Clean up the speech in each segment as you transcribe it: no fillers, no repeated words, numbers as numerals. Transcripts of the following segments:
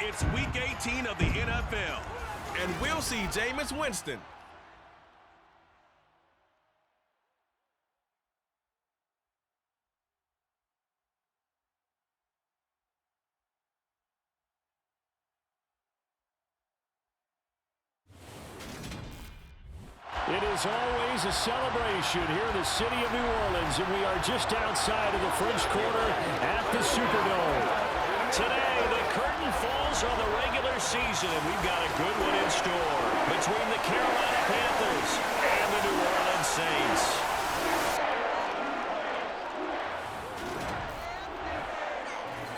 It's Week 18 of the NFL, and we'll see Jameis Winston. It is always a celebration here in the city of New Orleans, and we are just outside of the French Quarter at the Superdome. Today, the curtain falls on the regular season, and we've got a good one in store between the Carolina Panthers and the New Orleans Saints.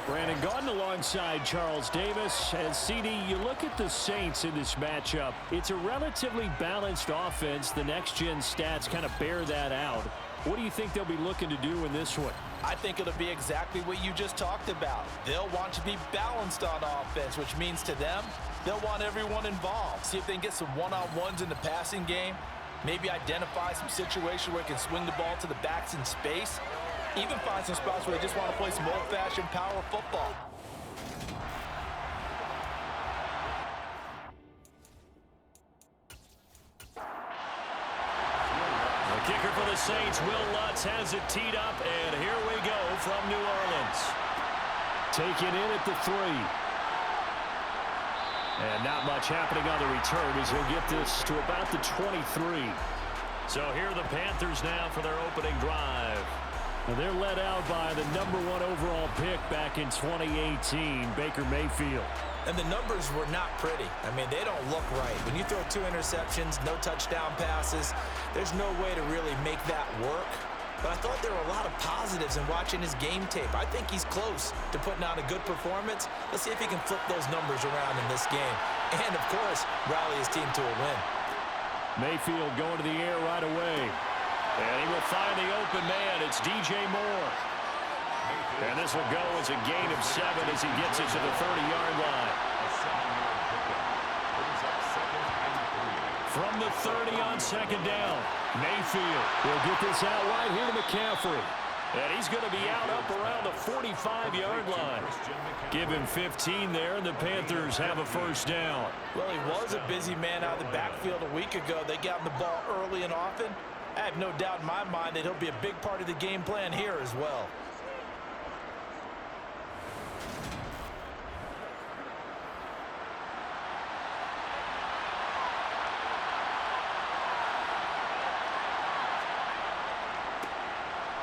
Brandon Gaudin alongside Charles Davis. And CD, you look at the Saints in this matchup. It's a relatively balanced offense. The next-gen stats kind of bear that out. What do you think they'll be looking to do in this one? I think it'll be exactly what you just talked about. They'll want to be balanced on offense, which means to them, they'll want everyone involved. See if they can get some one-on-ones in the passing game. Maybe identify some situations where they can swing the ball to the backs in space. Even find some spots where they just want to play some old-fashioned power football. The kicker for the Saints, Will Lutz, has it teed up, and here we go from New Orleans. Taken in at the 3. And not much happening on the return as he'll get this to about the 23. So here are the Panthers now for their opening drive. And they're led out by the #1 overall pick back in 2018, Baker Mayfield. And the numbers were not pretty. I mean, they don't look right. When you throw 2 interceptions, no touchdown passes, there's no way to really make that work. But I thought there were a lot of positives in watching his game tape. I think he's close to putting on a good performance. Let's see if he can flip those numbers around in this game. And, of course, rally his team to a win. Mayfield going to the air right away. And he will find the open man. It's DJ Moore. And this will go as a gain of 7 as he gets it to the 30-yard line. From the 30 on second down, Mayfield will get this out right here to McCaffrey. And he's going to be out up around the 45-yard line. Give him 15 there, and the Panthers have a first down. Well, he was a busy man out of the backfield a week ago. They got him the ball early and often. I have no doubt in my mind that he'll be a big part of the game plan here as well.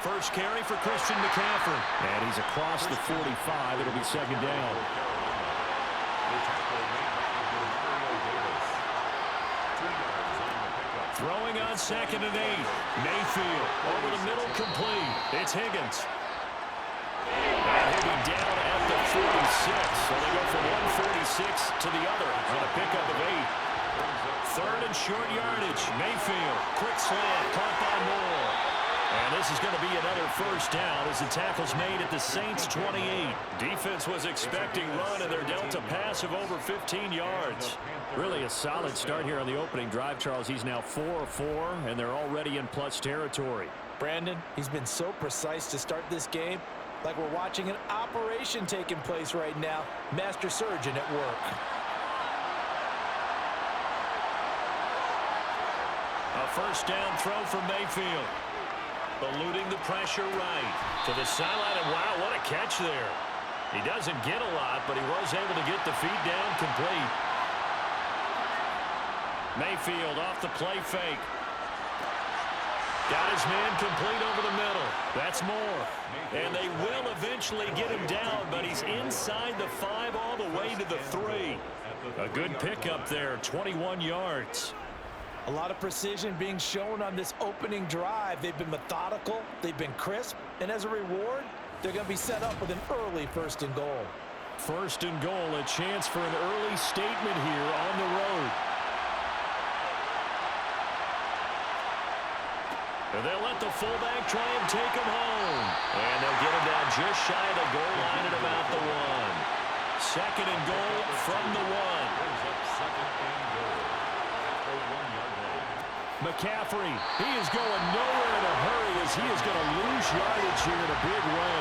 First carry for Christian McCaffrey. And he's across the 45. It'll be second down. Throwing on second and 8. Mayfield over the middle, complete. It's Higgins. And he'll be down at the 46. So they go from 146 to the other on a pickup of 8. Third and short yardage. Mayfield. Quick slant. Caught by Moore. And this is going to be another first down as the tackle's made at the Saints' 28. Defense was expecting run, and they're dealt a pass of over 15 yards. Really a solid start here on the opening drive, Charles. He's now 4 of 4, and they're already in plus territory. Brandon, he's been so precise to start this game, like we're watching an operation taking place right now. Master surgeon at work. A first down throw from Mayfield. Eluding the pressure right to the sideline, and wow, what a catch there. He doesn't get a lot, but he was able to get the feet down complete. Mayfield off the play fake. Got his man complete over the middle. That's Moore. And they will eventually get him down, but he's inside the 5 all the way to the 3. A good pickup there, 21 yards. A lot of precision being shown on this opening drive. They've been methodical, they've been crisp, and as a reward, they're going to be set up with an early first and goal. First and goal, a chance for an early statement here on the road. And they'll let the fullback try and take him home. And they'll get him down just shy of the goal line at about the 1. Second and goal from the 1. McCaffrey, he is going nowhere in a hurry as he is going to lose yardage here in a big way.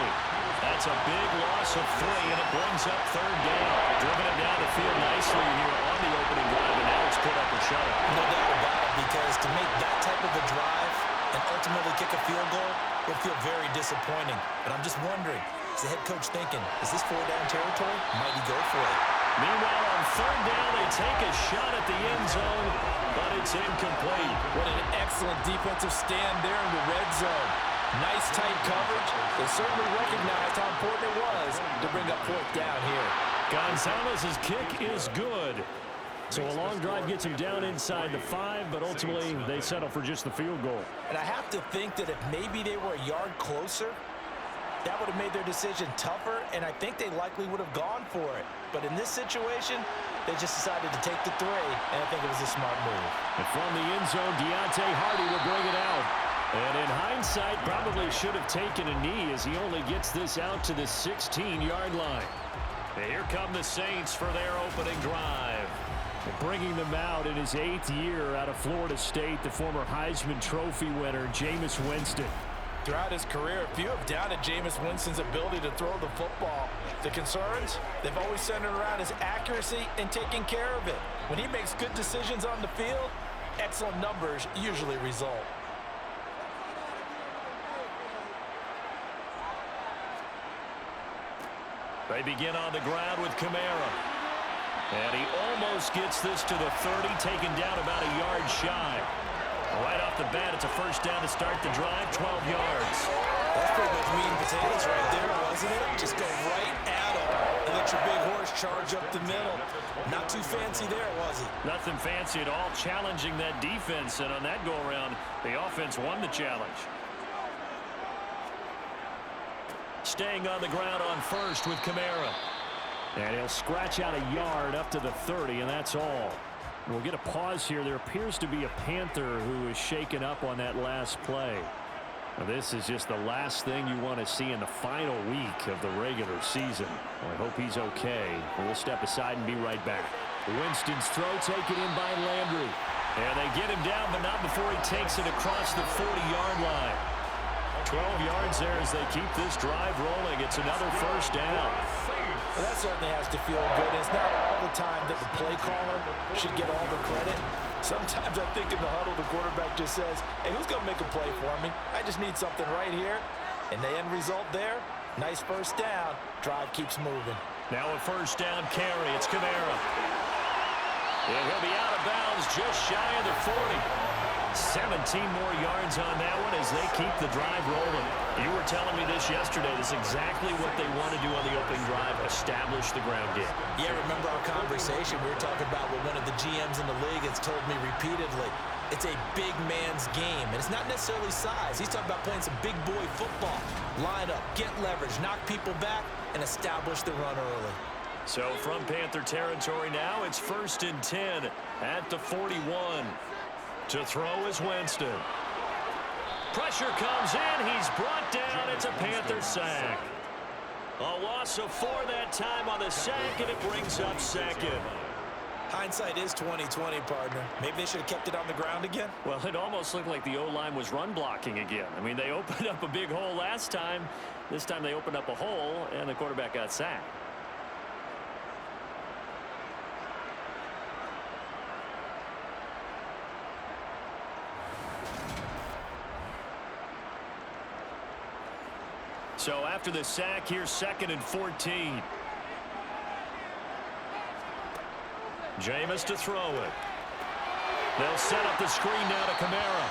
That's a big loss of 3, and it brings up third down. Driven it down the field nicely here on the opening drive, and now it's put up or shut up. No doubt about it, because to make that type of a drive and ultimately kick a field goal would feel very disappointing. But I'm just wondering, is the head coach thinking, is this 4-down territory? Might he go for it? Meanwhile, on third down, they take a shot at the end zone, but it's incomplete. What an excellent defensive stand there in the red zone. Nice tight coverage. They certainly recognized how important it was to bring up 4th down here. Gonzalez's kick is good. So a long drive gets him down inside the 5, but ultimately they settle for just the field goal. And I have to think that if maybe they were a yard closer, that would have made their decision tougher, and I think they likely would have gone for it. But in this situation, they just decided to take the 3, and I think it was a smart move. And from the end zone, Deontay Hardy will bring it out. And in hindsight, probably should have taken a knee as he only gets this out to the 16-yard line. And here come the Saints for their opening drive. Bringing them out in his 8th year out of Florida State, the former Heisman Trophy winner, Jameis Winston. Throughout his career, few have doubted Jameis Winston's ability to throw the football. The concerns, they've always centered around his accuracy and taking care of it. When he makes good decisions on the field, excellent numbers usually result. They begin on the ground with Kamara. And he almost gets this to the 30, taken down about a yard shy. Right off the bat, it's a first down to start the drive, 12 yards. That's pretty much meat and potatoes right there, wasn't it? Just go right at him and let your big horse charge up the middle. Not too fancy there, was he? Nothing fancy at all, challenging that defense. And on that go-around, the offense won the challenge. Staying on the ground on first with Kamara. And he'll scratch out a yard up to the 30, and that's all. We'll get a pause here. There appears to be a Panther who is shaken up on that last play. Now, this is just the last thing you want to see in the final week of the regular season. Well, I hope he's okay. We'll step aside and be right back. Winston's throw taken in by Landry. And they get him down, but not before he takes it across the 40-yard line. 12 yards there as they keep this drive rolling. It's another first down. Well, that certainly has to feel good. It's not all the time that the play caller should get all the credit. Sometimes I think in the huddle, the quarterback just says, hey, who's going to make a play for me? I just need something right here. And the end result there, nice first down. Drive keeps moving. Now a first down carry. It's Kamara. And he'll be out of bounds just shy of the 40. 17 more yards on that one as they keep the drive rolling. You were telling me this yesterday. This is exactly what they want to do on the opening drive, establish the ground game. Yeah, remember our conversation? We were talking about what one of the GMs in the league has told me repeatedly. It's a big man's game, and it's not necessarily size. He's talking about playing some big boy football. Line up, get leverage, knock people back, and establish the run early. So from Panther territory now, it's 1st and 10 at the 41. To throw is Winston. Pressure comes in. He's brought down. It's a Panther sack. A loss of 4 that time on the sack, and it brings up 2nd. Hindsight is 20/20, partner. Maybe they should have kept it on the ground again. Well, it almost looked like the O-line was run blocking again. I mean, they opened up a big hole last time. This time they opened up a hole, and the quarterback got sacked. So after the sack, here's 2nd and 14. Jameis to throw it. They'll set up the screen now to Kamara.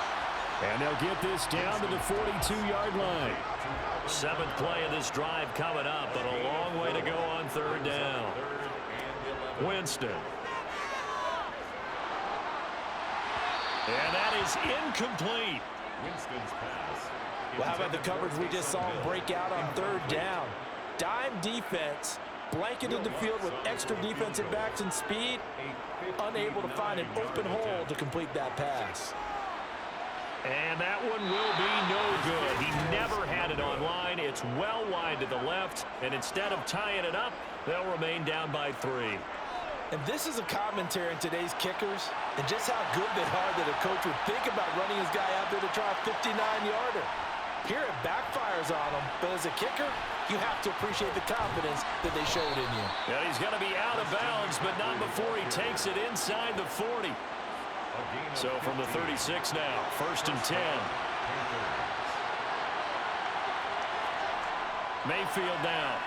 And they'll get this down to the 42-yard line. 7th play of this drive coming up, but a long way to go on 3rd down. Winston. And that is incomplete. Winston's pass. Well, how about the coverage we just saw him break out on 3rd down? Dime defense, blanketed the field with extra defensive backs and speed, unable to find an open hole to complete that pass. And that one will be no good. He never had it on line. It's well wide to the left, and instead of tying it up, they'll remain down by 3. And this is a commentary in today's kickers and just how good they are that a coach would think about running his guy out there to try a 59-yarder. Here it backfires on him, but as a kicker, you have to appreciate the confidence that they showed in you. Yeah, he's going to be out of bounds, but not before he takes it inside the 40. So from the 36 now, 1st and 10. Mayfield now.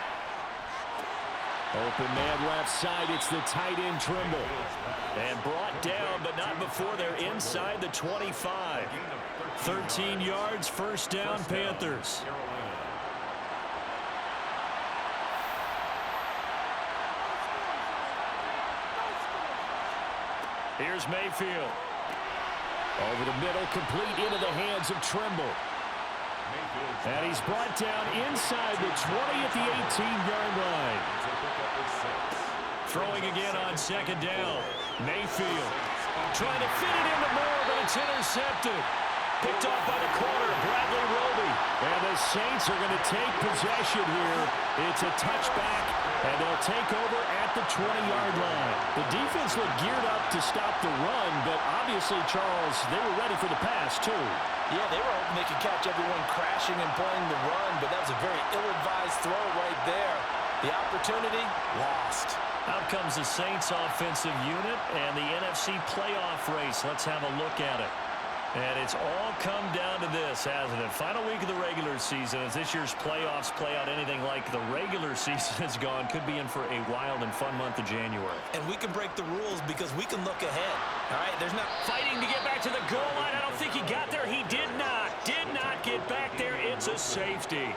Open man left side. It's the tight end Trimble. And brought down, but not before they're inside the 25. 13 yards, 1st down, Panthers. Here's Mayfield. Over the middle, complete into the hands of Trimble. And he's brought down inside the 20 at the 18-yard line. Throwing again on 2nd down. Mayfield trying to fit it into Moore, but it's intercepted. Picked off by the corner, Bradley Roby. And the Saints are going to take possession here. It's a touchback, and they'll take over at the 20-yard line. The defense looked geared up to stop the run, but obviously, Charles, they were ready for the pass, too. Yeah, they were hoping they could catch everyone crashing and playing the run, but that was a very ill-advised throw right there. The opportunity, lost. Out comes the Saints offensive unit and the NFC playoff race. Let's have a look at it. And it's all come down to this, hasn't it? Final week of the regular season. As this year's playoffs play out anything like the regular season has gone, could be in for a wild and fun month of January. And we can break the rules because we can look ahead. All right, there's not fighting to get back to the goal line. I don't think he got there. He did not get back there. It's a safety.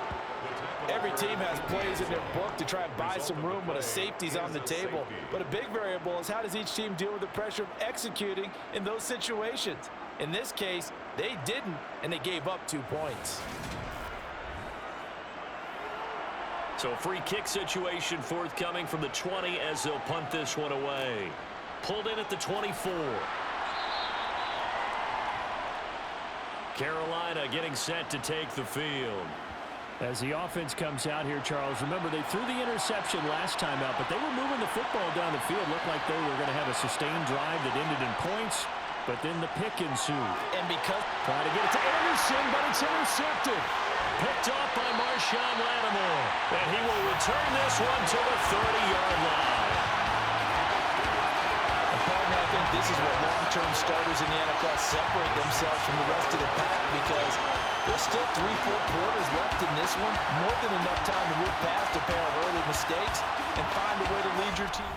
Every team has plays in their book to try and buy some room when a safety's on the table. But a big variable is how does each team deal with the pressure of executing in those situations. In this case, they didn't, and they gave up 2 points. So free kick situation forthcoming from the 20 as they'll punt this one away. Pulled in at the 24. Carolina getting set to take the field. As the offense comes out here, Charles, remember they threw the interception last time out, but they were moving the football down the field. Looked like they were going to have a sustained drive that ended in points. But then the pick ensued. And because trying to get it to Anderson, but it's intercepted. Picked off by Marshawn Lattimore. And he will return this one to the 30-yard line. Partner, I think this is what long-term starters in the NFL separate themselves from the rest of the pack because there's still 3-4 quarters left in this one. More than enough time to move past a pair of early mistakes and find a way to lead your team.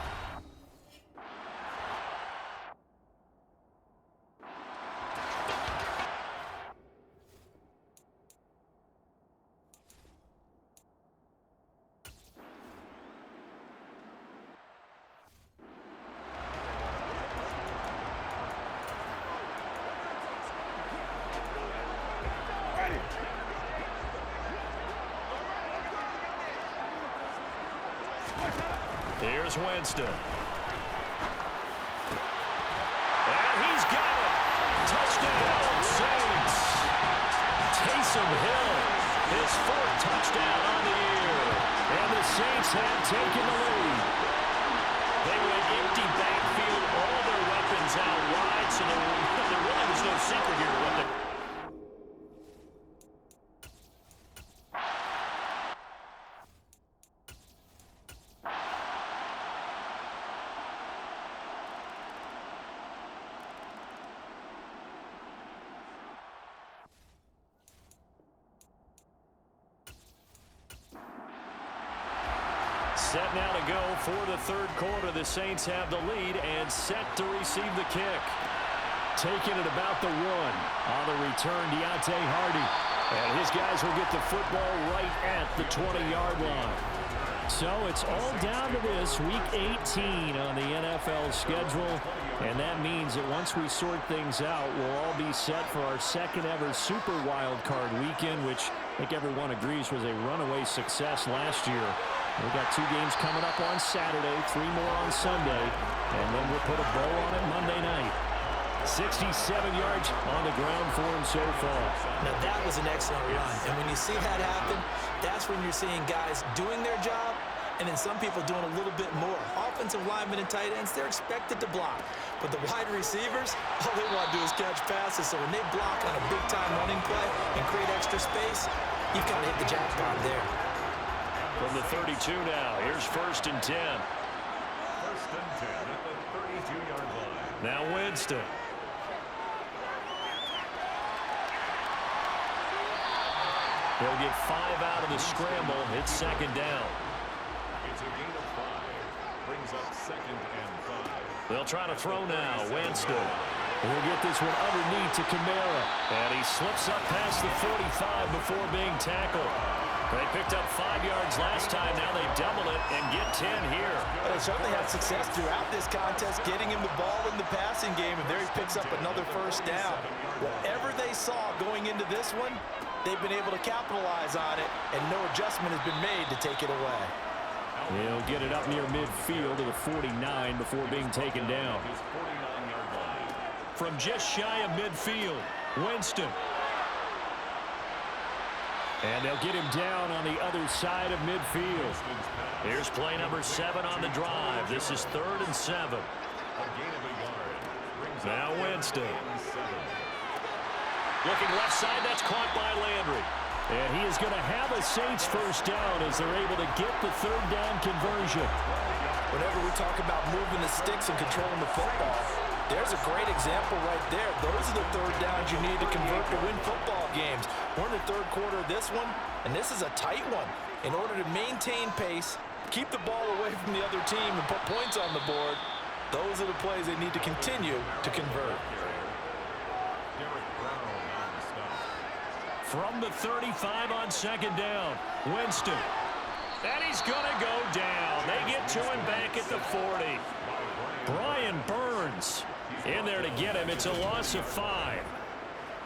Here's Winston. And he's got it. Touchdown, Saints. Taysom Hill, his 4th touchdown on the year. And the Saints have taken the lead. They went empty backfield, all their weapons out wide, so there really was no secret here. What they set now to go for the 3rd quarter. The Saints have the lead and set to receive the kick. Taking it about the 1. On the return, Deontay Hardy. And his guys will get the football right at the 20-yard line. So it's all down to this, Week 18 on the NFL schedule. And that means that once we sort things out, we'll all be set for our 2nd ever Super Wild Card weekend, which I think everyone agrees was a runaway success last year. We've got 2 games coming up on Saturday, 3 more on Sunday, and then we'll put a bow on it Monday night. 67 yards on the ground for him so far. Now that was an excellent run, and when you see that happen, that's when you're seeing guys doing their job, and then some people doing a little bit more. Offensive linemen and tight ends, they're expected to block. But the wide receivers, all they want to do is catch passes, so when they block on a big-time running play and create extra space, you've got to hit the jackpot there. From the 32 now, here's 1st and 10. 1st and 10 at the 32-yard line. Now Winston. He'll get 5 out of the scramble. It's 2nd down. It's a gain of 5. Brings up 2nd and 5. They'll try to throw now. Winston. He'll get this one underneath to Kamara. And he slips up past the 45 before being tackled. They picked up 5 yards last time. Now they double it and get 10 here. They certainly had success throughout this contest, getting him the ball in the passing game, and there he picks up another 1st down. Whatever they saw going into this one, they've been able to capitalize on it, and no adjustment has been made to take it away. He'll get it up near midfield to the 49 before being taken down. His 49-yard line. From just shy of midfield, Winston. And they'll get him down on the other side of midfield. Here's play number 7 on the drive. This is 3rd and 7. A gain of a yard. Brings Now up Winston. 3rd and 7. Looking left side, that's caught by Landry. And he is going to have a Saints 1st down as they're able to get the 3rd down conversion. Whenever we talk about moving the sticks and controlling the football, there's a great example right there. Those are the 3rd downs you need to convert to win football games. We're in the 3rd quarter of this one, and this is a tight one. In order to maintain pace, keep the ball away from the other team, and put points on the board, those are the plays they need to continue to convert. From the 35 on 2nd down, Winston. And he's going to go down. They get to him back at the 40. Brian Burns in there to get him. It's a loss of 5.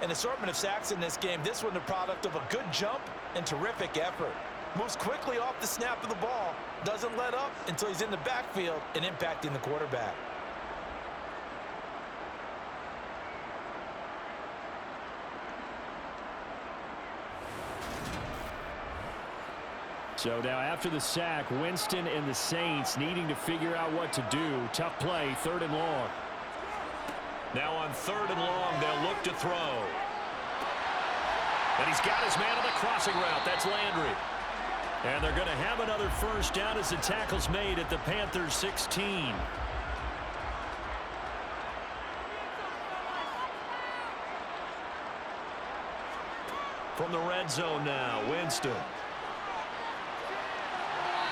An assortment of sacks in this game. This one the product of a good jump and terrific effort. Moves quickly off the snap of the ball. Doesn't let up until he's in the backfield and impacting the quarterback. So now after the sack, Winston and the Saints needing to figure out what to do. Tough play, 3rd and long. Now on 3rd and long, they'll look to throw. And he's got his man on the crossing route. That's Landry. And they're going to have another 1st down as the tackle's made at the Panthers 16. From the red zone now, Winston.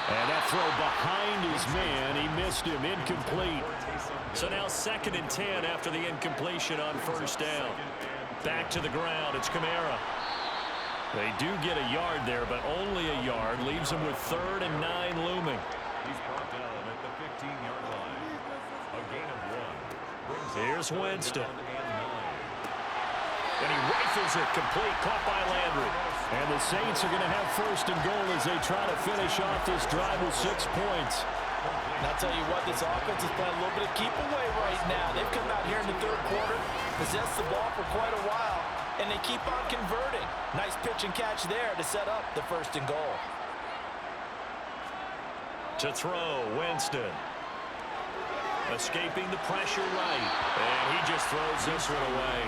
And that throw behind his man. He missed him. Incomplete. So now 2nd and 10 after the incompletion on 1st down. Back to the ground. It's Kamara. They do get a yard there, but only a yard. Leaves them with 3rd and 9 looming. He's brought down at the 15-yard line. A gain of 1. Here's Winston. 3rd and 9. And he rifles it complete. Caught by Landry. And the Saints are going to have 1st and goal as they try to finish off this drive with 6 points. And I'll tell you what, this offense is playing a little bit of keep away right now. They've come out here in the 3rd quarter, possessed the ball for quite a while, and they keep on converting. Nice pitch and catch there to set up the 1st and goal. To throw, Winston. Escaping the pressure right. And he just throws this one away.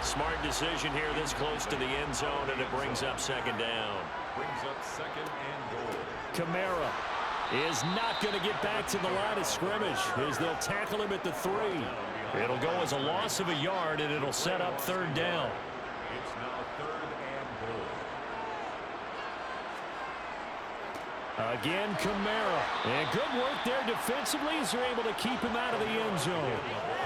Smart decision here this close to the end zone, and it brings up 2nd down. Brings up 2nd and goal. Kamara is not going to get back to the line of scrimmage as they'll tackle him at the 3. It'll go as a loss of a yard, and it'll set up 3rd down. It's now 3rd and goal. Again, Kamara. And good work there defensively as they're able to keep him out of the end zone.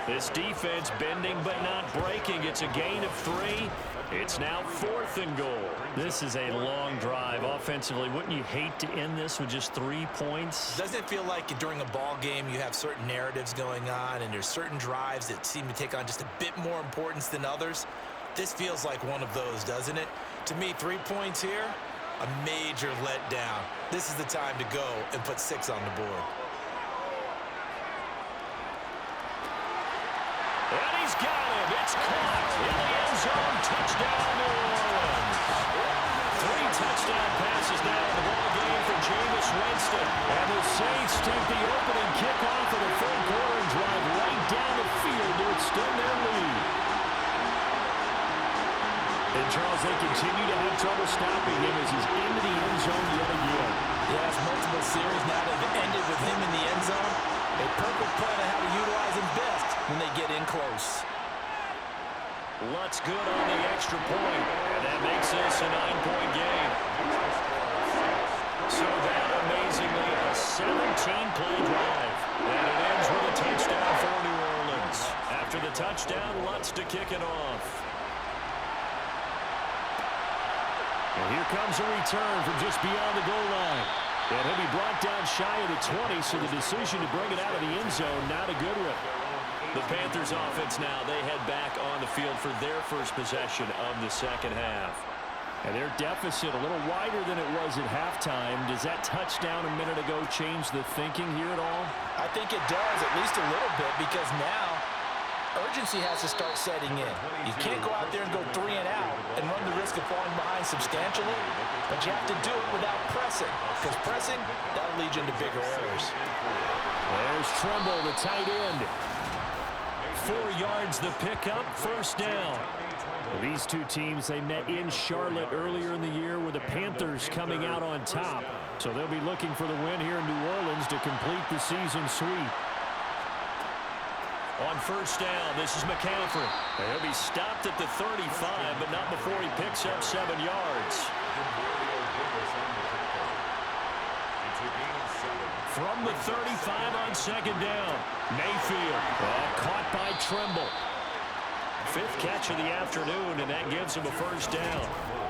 This defense bending but not breaking. It's a gain of 3. It's now 4th and goal. This is a long drive offensively. Wouldn't you hate to end this with just 3 points? Doesn't it feel like during a ball game you have certain narratives going on and there's certain drives that seem to take on just a bit more importance than others? This feels like one of those, doesn't it? To me, 3 points here, a major letdown. This is the time to go and put 6 on the board. And he's got him. It's caught in the end zone. Touchdown, New Orleans. 3 touchdown passes now in the ball game for Jameis Winston. And the Saints take the opening kickoff of the 3rd quarter and drive right down the field to extend their lead. And Charles, they continue to have trouble stopping him as he's into the end zone yet again. Yes, multiple series now that have ended with him in the end zone. A perfect plan of how to utilize him best when they get in close. Lutz good on the extra point, and that makes this a 9-point game. So that, amazingly, a 17-play drive. And it ends with a touchdown for New Orleans. After the touchdown, Lutz to kick it off. And here comes a return from just beyond the goal line. And he'll be brought down shy of the 20, so the decision to bring it out of the end zone, not a good one. The Panthers offense now, they head back on the field for their first possession of the second half. And their deficit a little wider than it was at halftime. Does that touchdown a minute ago change the thinking here at all? I think it does, at least a little bit, because now urgency has to start setting in. You can't go out there and go 3 and out and run the risk of falling behind substantially, but you have to do it without pressing, because pressing, that'll lead you into bigger errors. There's Tremble, the tight end. 4 yards the pickup, first down. These two teams, they met in Charlotte earlier in the year with the Panthers coming out on top. So they'll be looking for the win here in New Orleans to complete the season sweep. On first down, this is McCaffrey. He'll be stopped at the 35, but not before he picks up 7 yards. From the 35 on second down, Mayfield caught by Tremble. 5th catch of the afternoon, and that gives him a first down.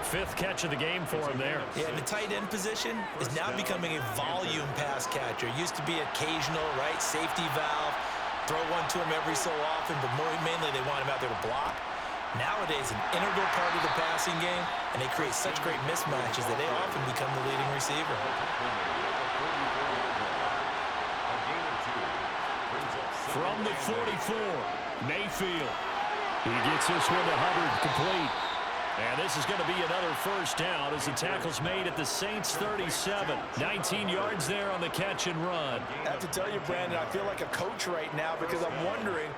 5th catch of the game for him there. Yeah, the tight end position is now becoming a volume pass catcher. Used to be occasional, right, safety valve. Throw one to him every so often, but mainly they want him out there to block. Nowadays, an integral part of the passing game, and they create such great mismatches that they often become the leading receiver. From the 44, Mayfield. He gets this one to Hubbard, complete. And this is going to be another first down as the tackle's made at the Saints' 37. 19 yards there on the catch and run. I have to tell you, Brandon, I feel like a coach right now because I'm wondering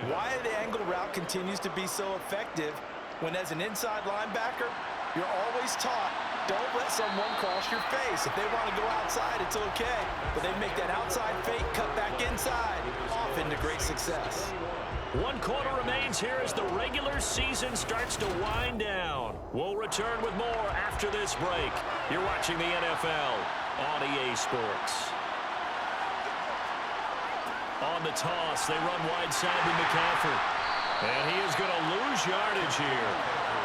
why the angle route continues to be so effective when, as an inside linebacker, you're always taught, don't let someone cross your face. If they want to go outside, it's okay. But they make that outside fake, cut back inside, off into great success. 1 quarter remains here as the regular season starts to wind down. We'll return with more after this break. You're watching the NFL on EA Sports. On the toss, they run wide side to McCaffrey. And he is going to lose yardage here.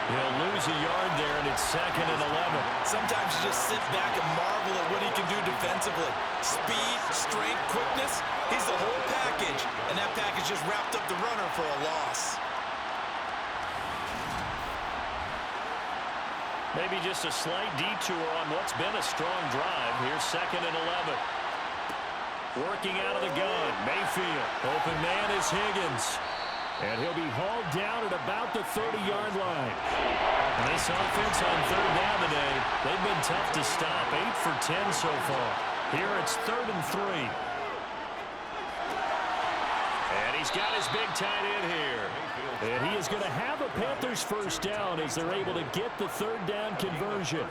He'll lose a yard there, and it's 2nd and 11. Sometimes you just sit back and marvel at what he can do defensively. Speed, strength, quickness, he's the whole package. And that package just wrapped up the runner for a loss. Maybe just a slight detour on what's been a strong drive. Here's 2nd and 11. Working out of the gun, Mayfield. Open man is Higgins. And he'll be hauled down at about the 30-yard line. And this offense on 3rd down today, they've been tough to stop. 8 for 10 so far. Here it's 3rd and 3. And he's got his big tight end here. And he is going to have a Panthers first down as they're able to get the 3rd down conversion.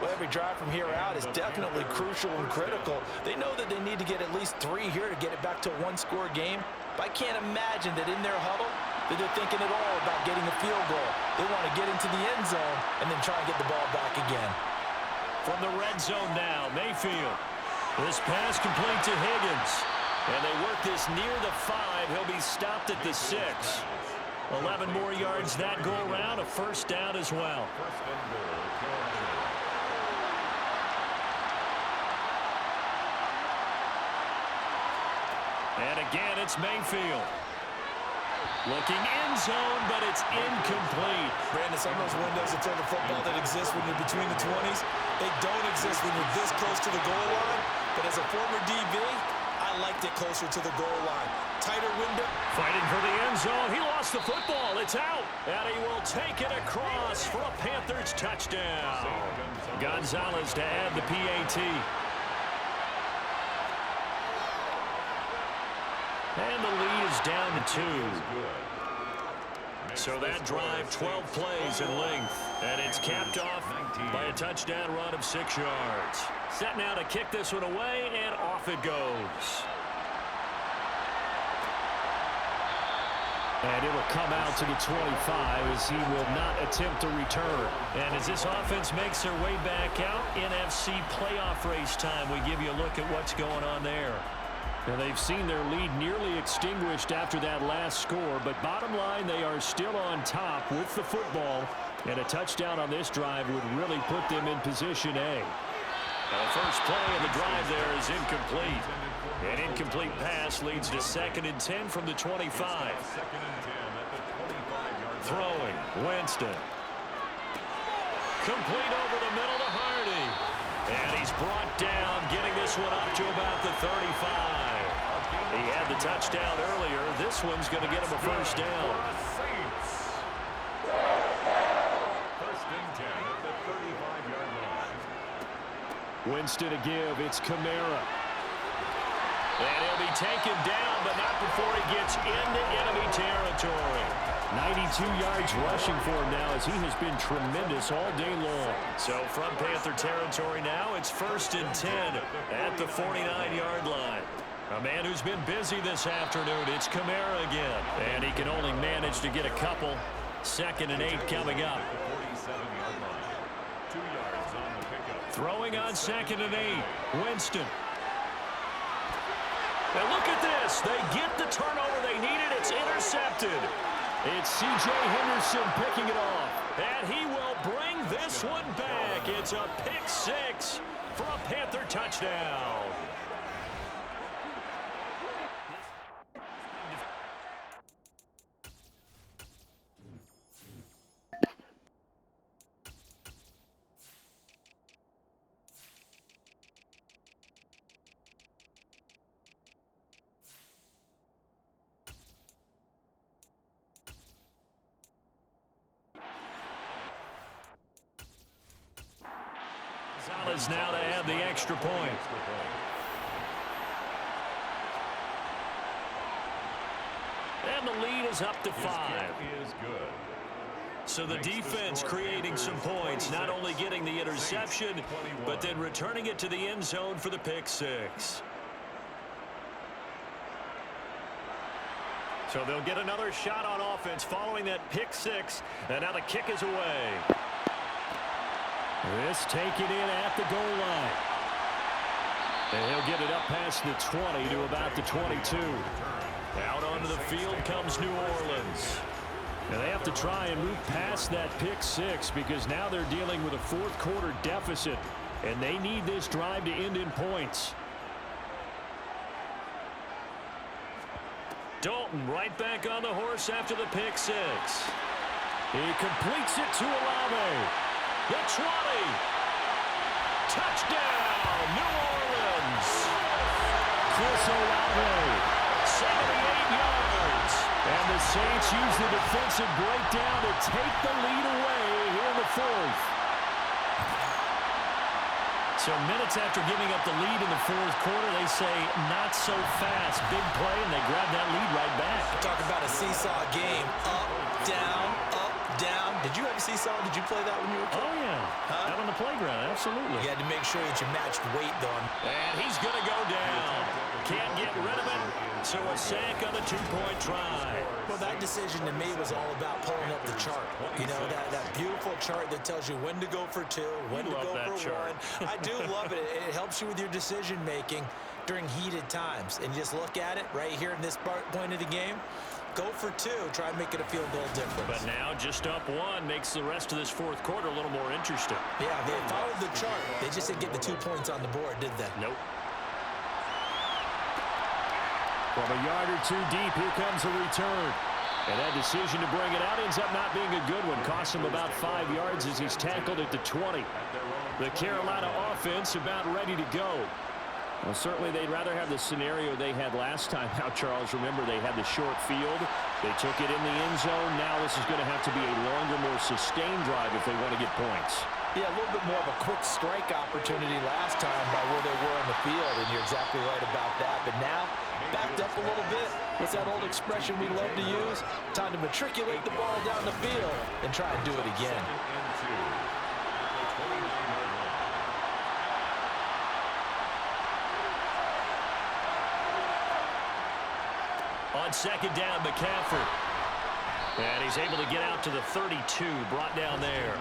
Well, every drive from here out is definitely crucial and critical. They know that they need to get at least 3 here to get it back to a 1-score game. But I can't imagine that in their huddle that they're thinking at all about getting a field goal. They want to get into the end zone and then try and get the ball back again. From the red zone now, Mayfield. This pass complete to Higgins. And they work this near the 5. He'll be stopped at the 6. 11 more yards that go around, a first down as well. And again, it's Mayfield. Looking end zone, but it's incomplete. Brandon, some of those windows to throw the football that exist when you're between the 20s, they don't exist when you're this close to the goal line. But as a former DB, I liked it closer to the goal line. Tighter window. Fighting for the end zone. He lost the football. It's out. And he will take it across for a Panthers touchdown. Gonzalez to add the PAT. And the lead is down to 2. So that drive, 12 plays in length. And it's capped off by a touchdown run of 6 yards. Set now to kick this one away, and off it goes. And it'll come out to the 25 as he will not attempt to return. And as this offense makes their way back out, NFC playoff race time, we give you a look at what's going on there. Now, they've seen their lead nearly extinguished after that last score, but bottom line, they are still on top with the football, and a touchdown on this drive would really put them in position A. Now, the first play of the drive there is incomplete. An incomplete pass leads to 2nd and 10 from the 25. Throwing, Winston. Complete over the middle to Hardy. And he's brought down, getting this one up to about the 35. He had the touchdown earlier. This one's going to get him a first down. First and 10 at the 35-yard line. Winston to give. It's Kamara. And he'll be taken down, but not before he gets into enemy territory. 92 yards rushing for him now as he has been tremendous all day long. So from Panther territory now, it's 1st and 10 at the 49-yard line. A man who's been busy this afternoon, it's Kamara again. And he can only manage to get a couple. 2nd and 8 coming up. 47-yard line. 2 yards on the pickup. Throwing on 2nd and 8. Winston. And look at this. They get the turnover they needed. It's intercepted. It's C.J. Henderson picking it off. And he will bring this one back. It's a pick 6 for a Panther touchdown. Gonzalez now to add the extra point. And the lead is up to 5. So the defense creating some points, not only getting the interception, but then returning it to the end zone for the pick 6. So they'll get another shot on offense following that pick 6. And now the kick is away. This taken in at the goal line. And he'll get it up past the 20 to about the 22. Out onto the field comes New Orleans. And they have to try and move past that pick 6 because now they're dealing with a fourth quarter deficit. And they need this drive to end in points. Dalton right back on the horse after the pick 6. He completes it to Olave. The 20. Touchdown, New Orleans. Chris Olave, 78 yards. And the Saints use the defensive breakdown to take the lead away here in the 4th. So minutes after giving up the lead in the 4th quarter, they say not so fast. Big play, and they grab that lead right back. Talk about a seesaw game. Up, down, up, down. Did you have a seesaw? Did you play that when you were a kid? Oh, yeah. Out on the playground, absolutely. You had to make sure that you matched weight, though. And he's going to go down. Can't get rid of it. So a sack on the 2-point try. Well, that decision to me was all about pulling up the chart. You know, that beautiful chart that tells you when to go for 2, when to go for 1. I do love it. It helps you with your decision-making during heated times. And you just look at it right here in this point of the game. Go for 2. Try and make it a field goal difference. But now just up 1 makes the rest of this 4th quarter a little more interesting. Yeah, they followed the chart. They just didn't get the 2 points on the board, did they? Nope. From a yard or 2 deep, here comes a return. And that decision to bring it out ends up not being a good one. Costs him about 5 yards as he's tackled at the 20. The Carolina offense about ready to go. Well, certainly they'd rather have the scenario they had last time. Now, Charles, remember they had the short field. They took it in the end zone. Now this is going to have to be a longer, more sustained drive if they want to get points. Yeah, a little bit more of a quick strike opportunity last time by where they were on the field, and you're exactly right about that. But now, backed up a little bit. What's that old expression we love to use? Time to matriculate the ball down the field and try and do it again. On second down, McCaffrey. And he's able to get out to the 32, brought down there.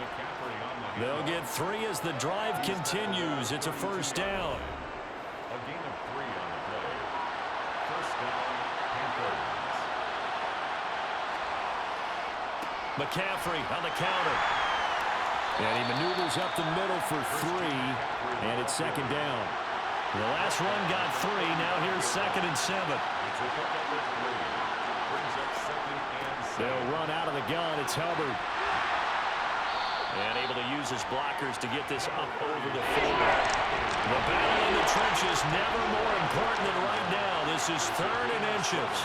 They'll get 3 as the drive continues. It's a first down. A gain of 3 on the play. First down, Panthers. McCaffrey on the counter. And he maneuvers up the middle for 3, and it's second down. The last run got 3. Now here's second and 7. They'll run out of the gun. It's Hubbard. And able to use his blockers to get this up over the field. The battle in the trenches never more important than right now. This is 3rd and inches.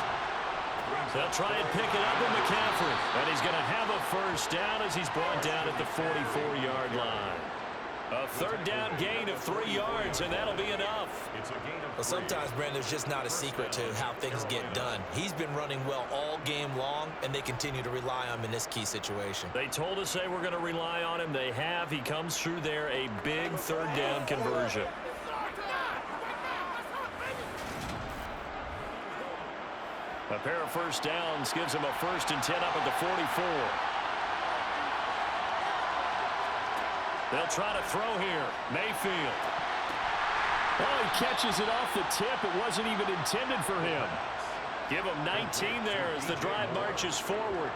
They'll try and pick it up with McCaffrey. And he's going to have a first down as he's brought down at the 44-yard line. A 3rd down gain of 3 yards, and that'll be enough. Well, sometimes, Brandon, there's just not a secret to how things get done. He's been running well all game long, and they continue to rely on him in this key situation. They told us they were going to rely on him. They have. He comes through there, a big 3rd down conversion. A pair of first downs gives him a 1st and 10 up at the 44. They'll try to throw here. Mayfield. Oh, he catches it off the tip. It wasn't even intended for him. Give him 19 there as the drive marches forward.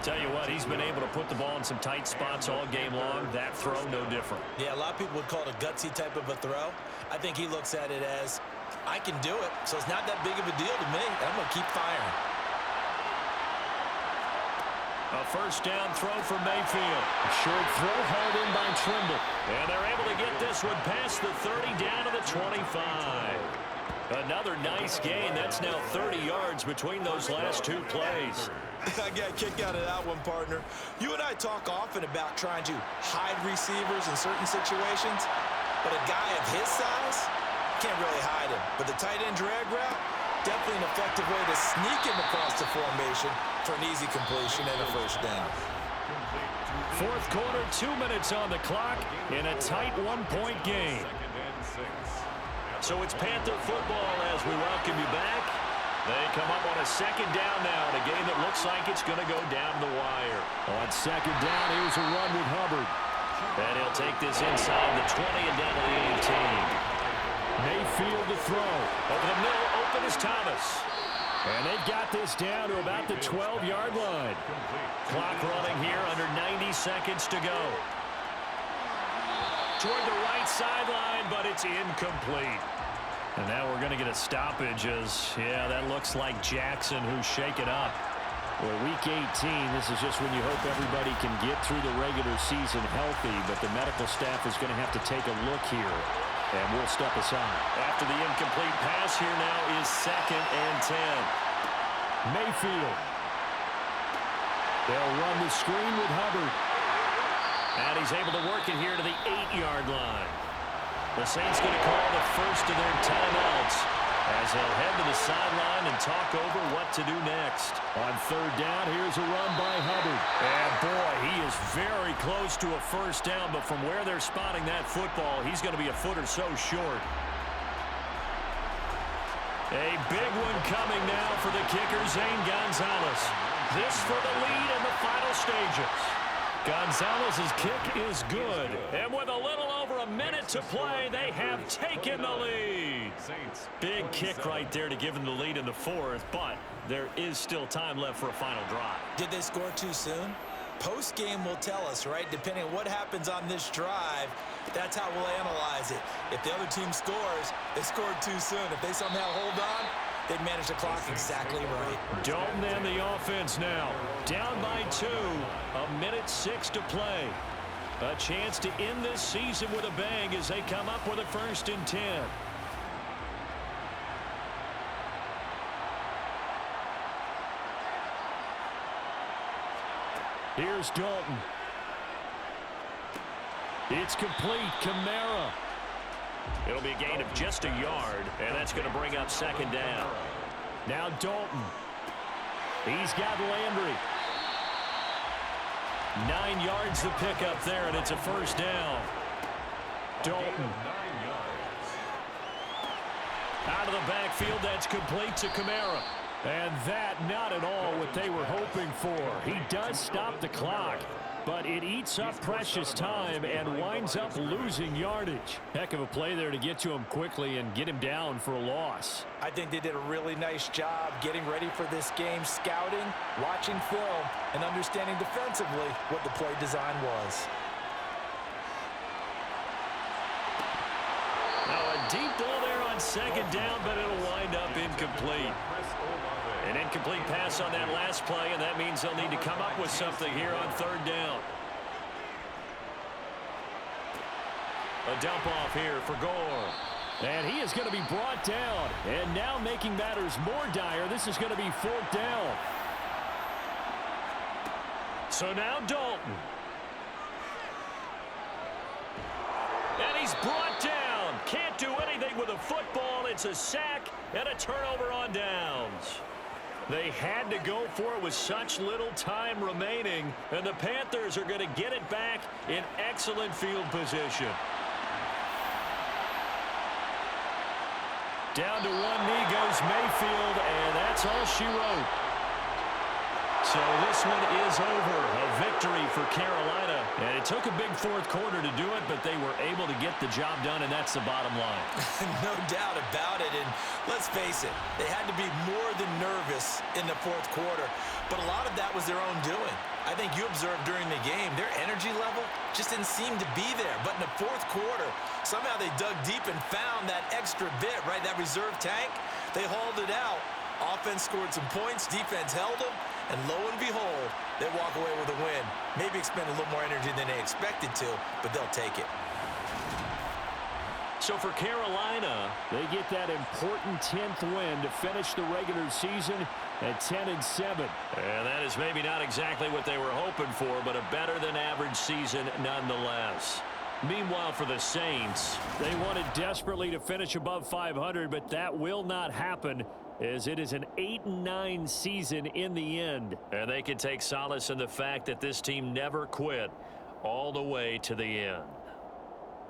Tell you what, he's been able to put the ball in some tight spots all game long. That throw, no different. Yeah, a lot of people would call it a gutsy type of a throw. I think he looks at it as, I can do it, so it's not that big of a deal to me. I'm going to keep firing. A first down throw for Mayfield. Short throw hauled in by Trimble. And they're able to get this one past the 30 down to the 25. Another nice gain. That's now 30 yards between those last 2 plays. I got a kick out of that one, partner. You and I talk often about trying to hide receivers in certain situations, but a guy of his size can't really hide him. But the tight end drag route, definitely an effective way to sneak him across the formation for an easy completion and a first down. 4th quarter, 2 minutes on the clock in a tight 1-point game. So it's Panther football as we welcome you back. They come up on a second down now in a game that looks like it's going to go down the wire. On second down, here's a run with Hubbard. And he'll take this inside the 20 and down to the 18. Mayfield to throw. Over the middle, open is Thomas. And they've got this down to about the 12-yard line. Clock running here under 90 seconds to go. Toward the right sideline, but it's incomplete. And now we're going to get a stoppage as, yeah, that looks like Jackson who's shaken up. Well, week 18, this is just when you hope everybody can get through the regular season healthy, but the medical staff is going to have to take a look here. And we'll step aside. After the incomplete pass, here now is 2nd and 10. Mayfield. They'll run the screen with Hubbard. And he's able to work it here to the 8-yard line. The Saints going to call the first of their timeouts as they'll head to the sideline and talk over what to do next. On 3rd down, here's a run by Hubbard. And boy, he is very close to a first down, but from where they're spotting that football, he's going to be a foot or so short. A big one coming now for the kicker, Zane Gonzalez. This for the lead in the final stages. Gonzalez's kick is good. And with a little over a minute to play, they have taken the lead. Big kick right there to give them the lead in the 4th, but there is still time left for a final drive. Did they score too soon? Post-game will tell us, right? Depending on what happens on this drive, that's how we'll analyze it. If the other team scores, they scored too soon. If they somehow hold on, they'd manage the clock exactly right. Dalton and the offense now. Down by 2. A minute 6 to play. A chance to end this season with a bang as they come up with a 1st and 10. Here's Dalton. It's complete. Kamara. It'll be a gain of just a yard, and that's going to bring up 2nd down. Now Dalton. He's got Landry. 9 yards to pick up there, and it's a first down. Dalton. Out of the backfield, that's complete to Kamara. And that not at all what they were hoping for. He does stop the clock, but it eats up precious time and winds up losing yardage. Heck of a play there to get to him quickly and get him down for a loss. I think they did a really nice job getting ready for this game, scouting, watching film, and understanding defensively what the play design was. Now a deep ball there on second down, but it'll wind up incomplete. An incomplete pass on that last play, and that means they'll need to come up with something here on third down. A dump off here for Gore. And he is going to be brought down. And now making matters more dire, this is going to be fourth down. So now Dalton. And he's brought down. Can't do anything with a football. It's a sack and a turnover on downs. They had to go for it with such little time remaining, and the Panthers are going to get it back in excellent field position. Down to one knee goes Mayfield, and that's all she wrote. So this one is over. A victory for Carolina. And it took a big fourth quarter to do it, but they were able to get the job done, and that's the bottom line. No doubt about it. And let's face it, they had to be more than nervous in the fourth quarter. But a lot of that was their own doing. I think you observed during the game, their energy level just didn't seem to be there. But in the fourth quarter, somehow they dug deep and found that extra bit, right? That reserve tank. They hauled it out. Offense scored some points. Defense held them. And lo and behold, they walk away with a win. Maybe expend a little more energy than they expected to, but they'll take it. So for Carolina, they get that important 10th win to finish the regular season at 10-7. And that is maybe not exactly what they were hoping for, but a better than average season nonetheless. Meanwhile, for the Saints, they wanted desperately to finish above 500, but that will not happen, as it is an 8-9 season in the end. And they can take solace in the fact that this team never quit all the way to the end.